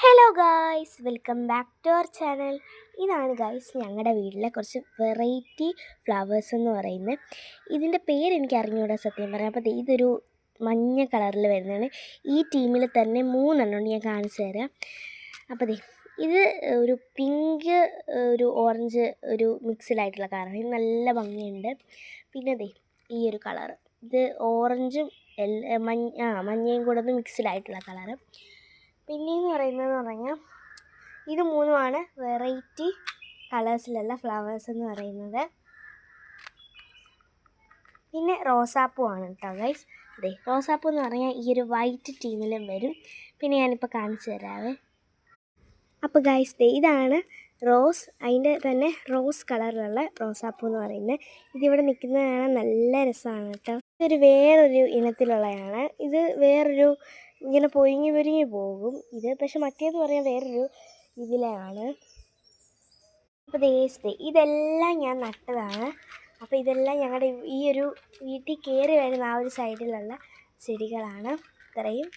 Hello guys, welcome back to our channel. ഇതാണ് guys ഞങ്ങളുടെ വീട്ടിലെ കുറച്ച് വെറൈറ്റി ഫ്ലവേഴ്സ് എന്ന് പറയുന്നത്. ഇതിൻ്റെ പേരെനിക്ക് അറിഞ്ഞുകൂടാ സത്യം പറയാം. അപ്പോൾ ഇതൊരു മഞ്ഞ കളറിൽ വരുന്നതാണ്. ഈ ടീമിൽ തന്നെ 3 ഉണ്ട്, ഞാൻ കാണിച്ചു തരാം. അപ്പോൾ ഇത് ഒരു പിങ്ക്, ഒരു ഓറഞ്ച്, ഒരു മിക്സിലായിട്ടുള്ള കളറാണ്. ഇത് നല്ല ഭംഗിയുണ്ട്. പിന്നെ ഈ ഒരു കളറ്, ഇത് ഓറഞ്ചും മഞ്ഞയും കൂടെ ഒന്ന് മിക്സിലായിട്ടുള്ള കളറ്. പിന്നെയെന്ന് പറഞ്ഞാൽ ഇത് 3 വെറൈറ്റി കളേഴ്സിലുള്ള ഫ്ലവേഴ്സ് എന്ന് പറയുന്നത്. പിന്നെ റോസാപ്പൂ ആണ് കേട്ടോ ഗൈസ്. റോസാപ്പൂ എന്ന് പറഞ്ഞാൽ ഈ ഒരു വൈറ്റ് ടീമിലും വരും. പിന്നെ ഞാനിപ്പോൾ കാണിച്ചു തരാവേ. അപ്പോൾ ഗൈസ് ഇതാണ് റോസ്, അതിൻ്റെ തന്നെ റോസ് കളറിലുള്ള റോസാപ്പൂ എന്ന് പറയുന്നത്. ഇതിവിടെ നിൽക്കുന്നതാണ്, നല്ല രസമാണ് കേട്ടോ. ഇതൊരു വേറൊരു ഇനത്തിലുള്ളതാണ്. ഇത് വേറൊരു ഇങ്ങനെ പൊരിങ്ങി പോകും ഇത്. പക്ഷെ മറ്റേന്ന് പറയാൻ വേറൊരു ഇതിലാണ്. അപ്പോൾ ഇതെല്ലാം ഞാൻ നട്ടതാണ്. അപ്പോൾ ഇതെല്ലാം ഞങ്ങളുടെ ഈ ഒരു വീട്ടിൽ കയറി വരുന്ന ആ ഒരു സൈഡിലുള്ള ചെടികളാണ്. ഇത്രയും